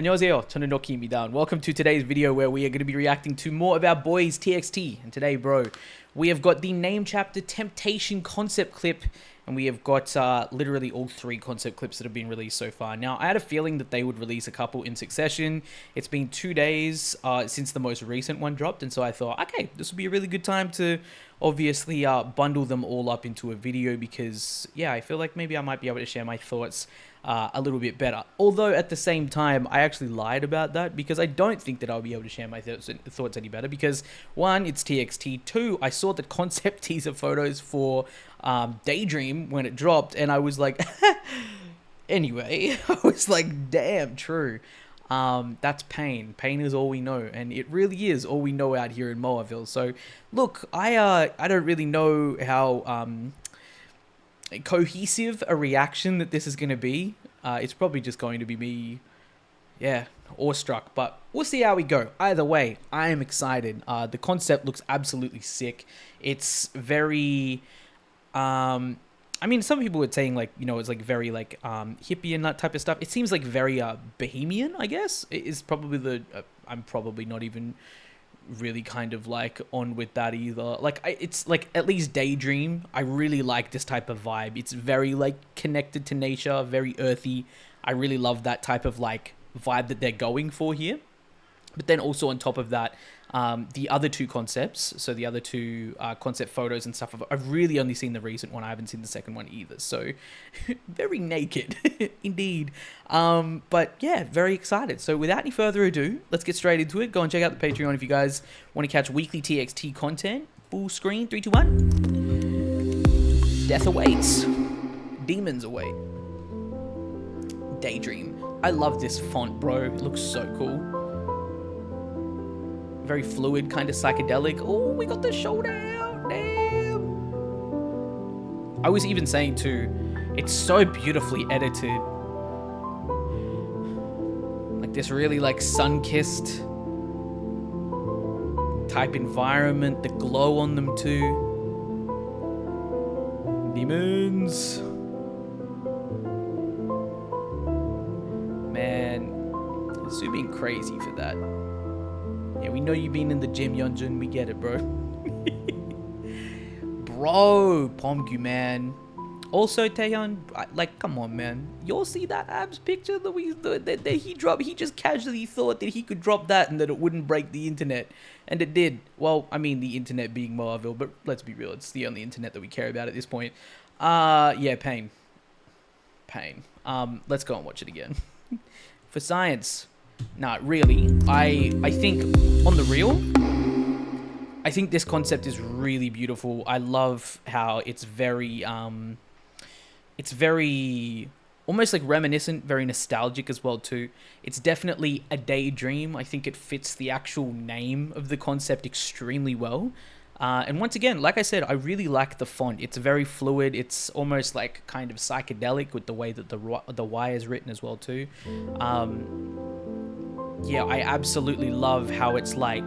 안녕하세요, 저는 Roki입니다, and welcome to today's video where we are going to be reacting to more of our boys TXT. And today, bro, we have got the name chapter Temptation concept clip, and we have got literally all three concept clips that have been released so far. Now, I had a feeling that they would release a couple in succession. It's been 2 days since the most recent one dropped, and so I thought, okay, this would be a really good time to obviously bundle them all up into a video because, yeah, I feel like maybe I might be able to share my thoughts a little bit better. Although at the same time, I actually lied about that because I don't think that I'll be able to share my thoughts any better because, one, it's TXT. Two, I saw the concept teaser photos for Daydream when it dropped, and I was like, anyway, I was like, damn, true. That's pain. Pain is all we know, and it really is all we know out here in Moaville. So, look, I don't really know how cohesive a reaction that this is going to be. It's probably just going to be me, yeah, awestruck, but we'll see how we go. Either way, I am excited. The concept looks absolutely sick. It's very, I mean, some people were saying, like, you know, it's like very like hippie and that type of stuff. It seems like very bohemian, I guess. It is probably the I'm probably not even really kind of like on with that either. Like, it's like, at least Daydream, I really like this type of vibe. It's very like connected to nature, very earthy. I really love that type of like vibe that they're going for here. But then also on top of that, the other two concepts, so the other two concept photos and stuff, I've really only seen the recent one. I haven't seen the second one either. So very naked indeed. But yeah, very excited. So without any further ado, let's get straight into it. Go and check out the Patreon if you guys want to catch weekly TXT content. Full screen, 3, 2, 1. Death awaits. Demons await. Daydream. I love this font, bro. It looks so cool. Very fluid, kind of psychedelic. Oh, we got the showdown. Damn. I was even saying too, it's so beautifully edited. Like this really like sun-kissed type environment, the glow on them too. Demons. Man, soobin crazy for that. Yeah, we know you've been in the gym, Yeonjun. We get it, bro. Bro, beomgyu, man. Also, taehyun, like, come on, man. Y'all see that abs picture that he dropped? He just casually thought that he could drop that and that it wouldn't break the internet. And it did. Well, I mean, the internet being Moaville, but let's be real. It's the only internet that we care about at this point. Yeah, pain. Pain. Let's go and watch it again. For science. Nah, really, I think, on the real, I think this concept is really beautiful. I love how it's very almost like reminiscent, very nostalgic as well too. It's definitely a daydream. I think it fits the actual name of the concept extremely well. And once again, like I said, I really like the font. It's very fluid. It's almost like kind of psychedelic with the way that the Y is written as well too. Yeah, I absolutely love how it's like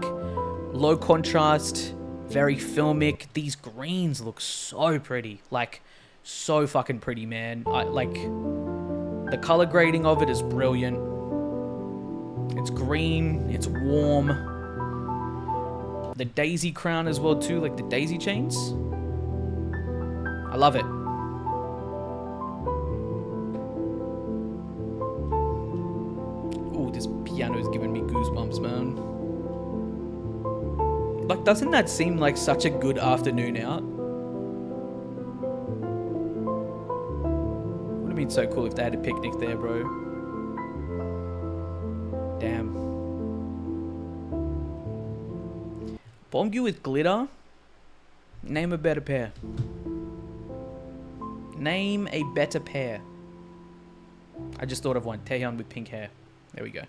low contrast, very filmic. These greens look so pretty, like so fucking pretty, man. Like the color grading of it is brilliant. It's green, it's warm. The daisy crown as well too, like the daisy chains. I love it. Ooh, this piano is giving me goosebumps, man. Like, doesn't that seem like such a good afternoon out? Would have been so cool if they had a picnic there, bro. Damn. Beomgyu with glitter. Name a better pair. Name a better pair. I just thought of one. Taehyun with pink hair. There we go.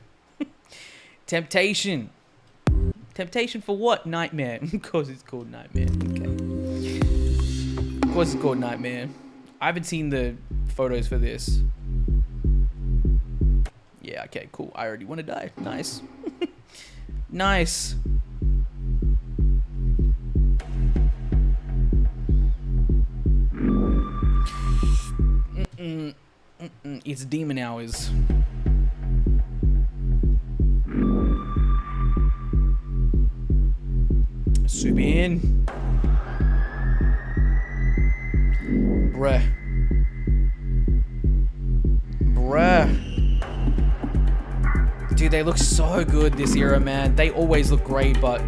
Temptation. Temptation for what? Nightmare. Of course it's called Nightmare. Okay. Of course it's called Nightmare. I haven't seen the photos for this. Yeah, okay, cool. I already want to die. Nice. Nice. It's demon hours. soobin. Bruh. Dude, they look so good this era, man. They always look great, but...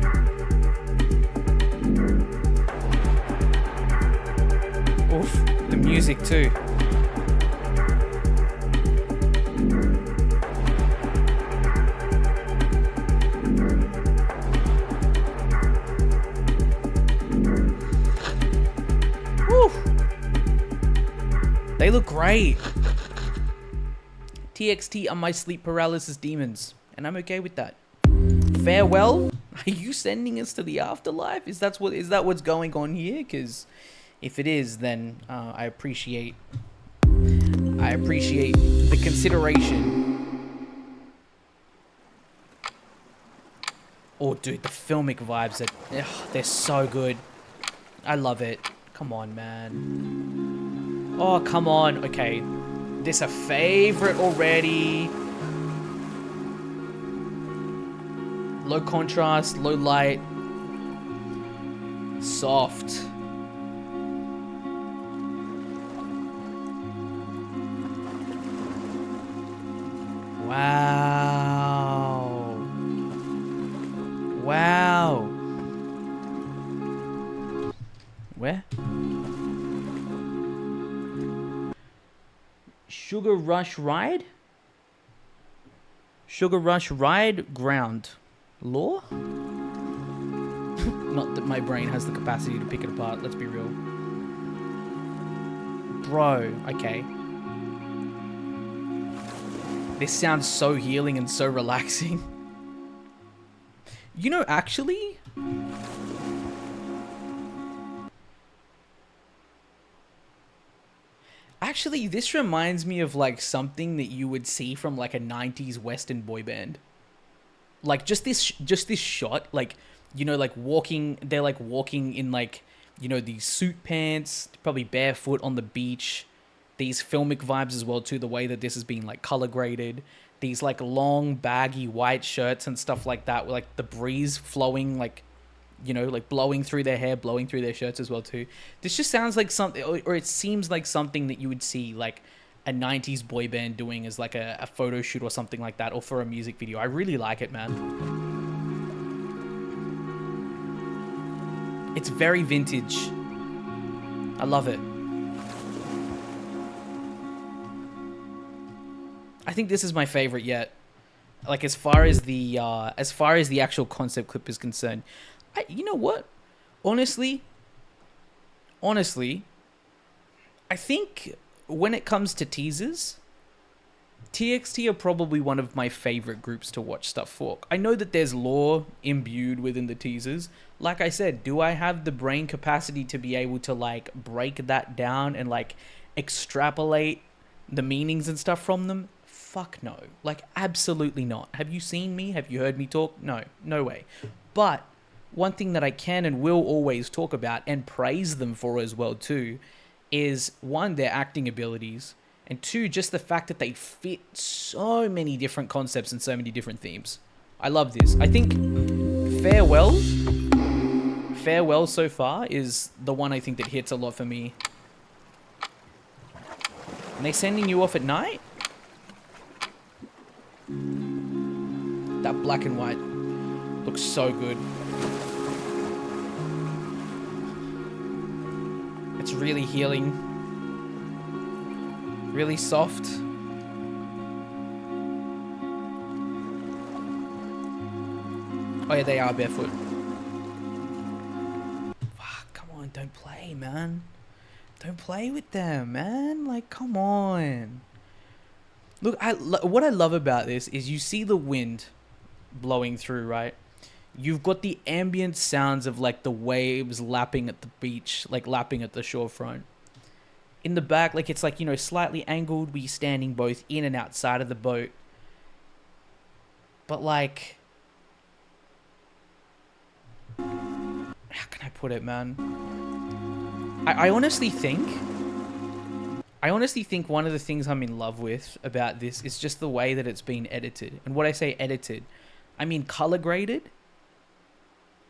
Oof, the music too. Woo. They look great. TXT are my sleep paralysis demons, and I'm okay with that. Farewell? Are you sending us to the afterlife? Is that what's going on here? Because if it is, then I appreciate the consideration. Oh, dude, the filmic vibes they're so good. I love it. Come on, man. Oh, come on. Okay. This a favorite already. Low contrast, low light. Soft. Wow. Wow. Where? Sugar Rush Ride? Sugar Rush Ride Ground. Law? Not that my brain has the capacity to pick it apart, let's be real. Bro, okay. This sounds so healing and so relaxing. You know, actually... Actually, this reminds me of like something that you would see from like a 90s Western boy band. Like just this shot, like, you know, like they're like walking in like, you know, these suit pants, probably barefoot on the beach. These filmic vibes as well too, the way that this has been like color graded. These like long baggy white shirts and stuff like that, with like the breeze flowing, like, you know, like blowing through their hair, blowing through their shirts as well too. This just sounds like something, or it seems like something that you would see like a 90s boy band doing as like a photo shoot or something like that, or for a music video. I really like it, man. It's very vintage. I love it. I think this is my favorite yet. Like as far as the actual concept clip is concerned. You know what? Honestly, I think when it comes to teasers, TXT are probably one of my favorite groups to watch stuff for. I know that there's lore imbued within the teasers. Like I said, do I have the brain capacity to be able to like break that down and like extrapolate the meanings and stuff from them? Fuck no. Like absolutely not. Have you seen me? Have you heard me talk? No, no way. But one thing that I can and will always talk about and praise them for as well too is one, their acting abilities, and two, just the fact that they fit so many different concepts and so many different themes. I love this. I think Farewell so far is the one I think that hits a lot for me. And they sending you off at night? That black and white looks so good. It's really healing. Really soft. Oh yeah, they are barefoot. Fuck, come on, don't play, man. Don't play with them, man. Like, come on. Look, what I love about this is you see the wind blowing through, right? You've got the ambient sounds of like the waves lapping at the beach, like lapping at the shorefront. In the back, like it's like, you know, slightly angled, we're standing both in and outside of the boat. But like, how can I put it, man? I honestly think one of the things I'm in love with about this is just the way that it's been edited. And when I say edited, I mean color graded.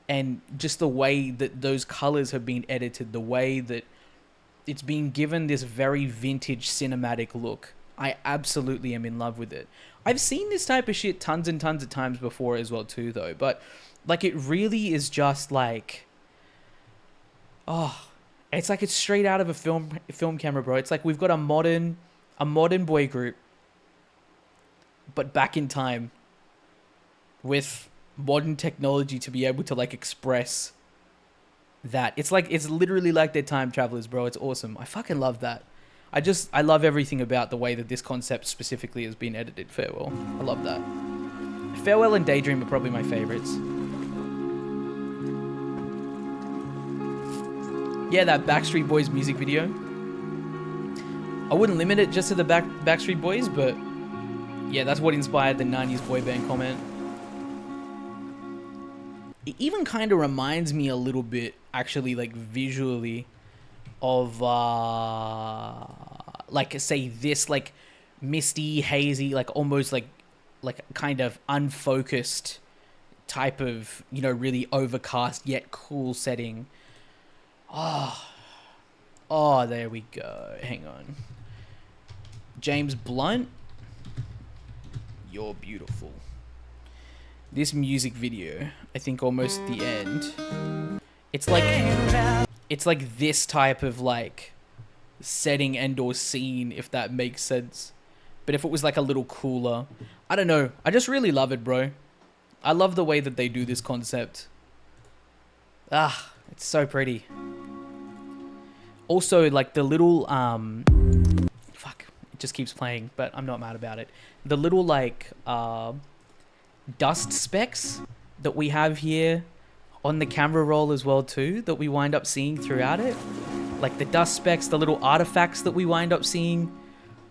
and just the way that those colors have been edited, the way that it's been given this very vintage cinematic look. I absolutely am in love with it. I've seen this type of shit tons and tons of times before as well too, though. But like, it really is just like, oh, it's like it's straight out of a film camera, bro. It's like we've got a modern boy group, but back in time, with modern technology to be able to like express that. It's like, it's literally like they're time travelers, bro. It's awesome. I fucking love that. I love everything about the way that this concept specifically has been edited. Farewell. I love that. Farewell and Daydream are probably my favorites. Yeah, that Backstreet Boys music video. I wouldn't limit it just to the Backstreet Boys, but yeah, that's what inspired the 90s boy band comment. It even kind of reminds me a little bit, actually, like visually, of like, say, this like misty, hazy, like almost like kind of unfocused type of, you know, really overcast yet cool setting. Oh, there we go. Hang on. James Blunt, you're beautiful. This music video, I think almost the end, it's like this type of like setting and or scene, if that makes sense. But if it was like a little cooler, I don't know. I just really love it, bro. I love the way that they do this concept. It's so pretty. Also, like the little fuck, it just keeps playing, but I'm not mad about it. The little like dust specks that we have here on the camera roll as well too, that we wind up seeing throughout it. Like the dust specks, the little artifacts that we wind up seeing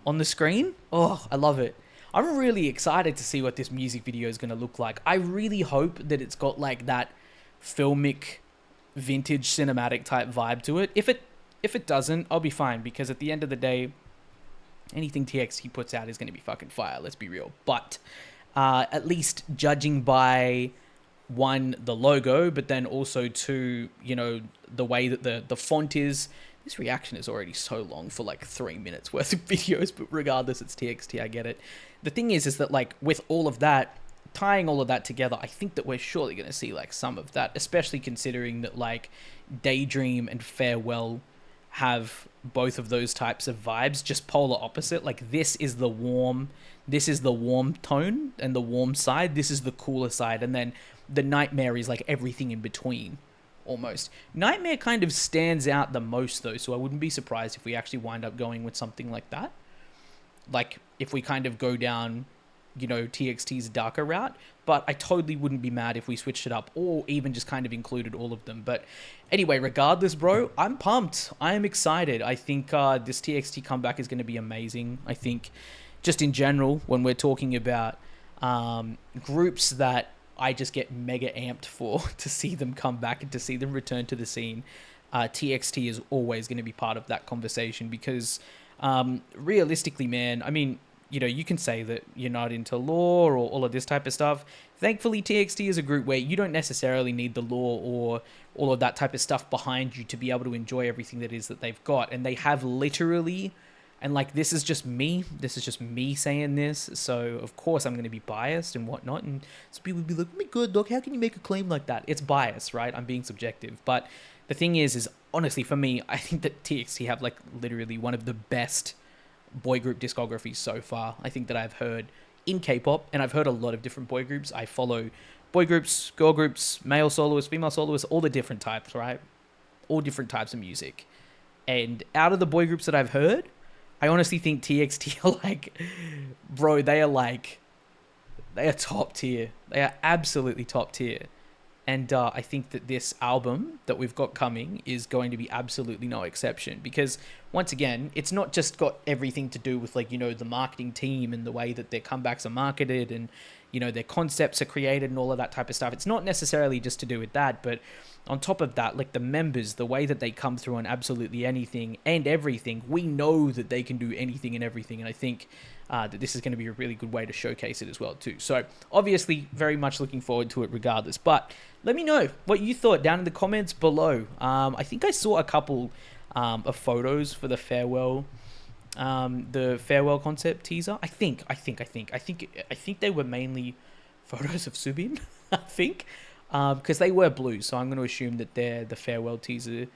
on the screen. Oh, I love it. I'm really excited to see what this music video is going to look like. I really hope that it's got like that filmic, vintage, cinematic type vibe to it. If it doesn't, I'll be fine, because at the end of the day, anything TXT puts out is going to be fucking fire, let's be real. But at least judging by, one, the logo, but then also two, you know, the way that the font is. This reaction is already so long for like 3 minutes worth of videos, but regardless, it's TXT, I get it. The thing is that like with all of that, tying all of that together, I think that we're surely going to see like some of that, especially considering that like Daydream and Farewell have both of those types of vibes, just polar opposite. Like this is the warm tone and the warm side. This is the cooler side. And then the Nightmare is like everything in between, almost. Nightmare kind of stands out the most though, so I wouldn't be surprised if we actually wind up going with something like that. Like if we kind of go down, you know, TXT's darker route, but I totally wouldn't be mad if we switched it up or even just kind of included all of them. But anyway, regardless, bro, I'm pumped. I am excited. I think this TXT comeback is going to be amazing. I think just in general, when we're talking about groups that I just get mega amped for to see them come back and to see them return to the scene, TXT is always going to be part of that conversation because realistically, man, I mean, you know, you can say that you're not into lore or all of this type of stuff. Thankfully, TXT is a group where you don't necessarily need the lore or all of that type of stuff behind you to be able to enjoy everything that is that they've got. And they have literally, and like, this is just me saying this, so of course I'm going to be biased and whatnot, and so people would be like, oh my god, dog, how can you make a claim like that? It's bias, right? I'm being subjective. But the thing is honestly, for me, I think that TXT have like literally one of the best boy group discographies so far, I think, that I've heard in K-pop. And I've heard a lot of different boy groups. I follow boy groups, girl groups, male soloists, female soloists, all the different types, right? All different types of music. And out of the boy groups that I've heard, I honestly think TXT are like, bro, they are top tier. They are absolutely top tier. And I think that this album that we've got coming is going to be absolutely no exception, because once again, it's not just got everything to do with, like, you know, the marketing team and the way that their comebacks are marketed and, you know, their concepts are created and all of that type of stuff. It's not necessarily just to do with that, but on top of that, like the members, the way that they come through on absolutely anything and everything, we know that they can do anything and everything. And I think that this is going to be a really good way to showcase it as well too. So obviously very much looking forward to it regardless. But let me know what you thought down in the comments below. I think I saw a couple of photos for the farewell concept teaser. I think they were mainly photos of Soobin, I think. Because they were blue, so I'm going to assume that they're the farewell teaser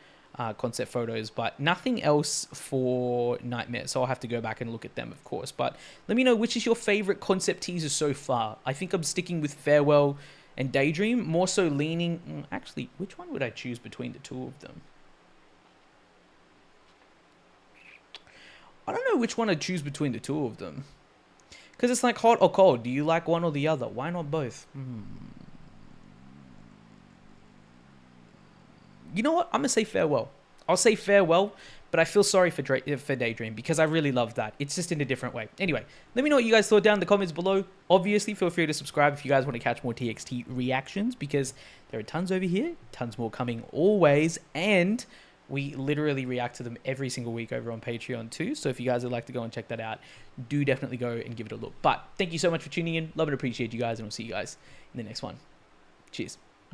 concept photos, but nothing else for Nightmare, so I'll have to go back and look at them, of course. But let me know, which is your favorite concept teaser so far? I think I'm sticking with Farewell and Daydream, more so leaning... Actually, which one would I choose between the two of them? I don't know which one I'd choose between the two of them. Because it's like hot or cold. Do you like one or the other? Why not both? You know what? I'm going to say Farewell. I'll say Farewell, but I feel sorry for Daydream because I really love that. It's just in a different way. Anyway, let me know what you guys thought down in the comments below. Obviously, feel free to subscribe if you guys want to catch more TXT reactions because there are tons over here, tons more coming always, and we literally react to them every single week over on Patreon too. So if you guys would like to go and check that out, do definitely go and give it a look. But thank you so much for tuning in. Love and appreciate you guys, and we'll see you guys in the next one. Cheers.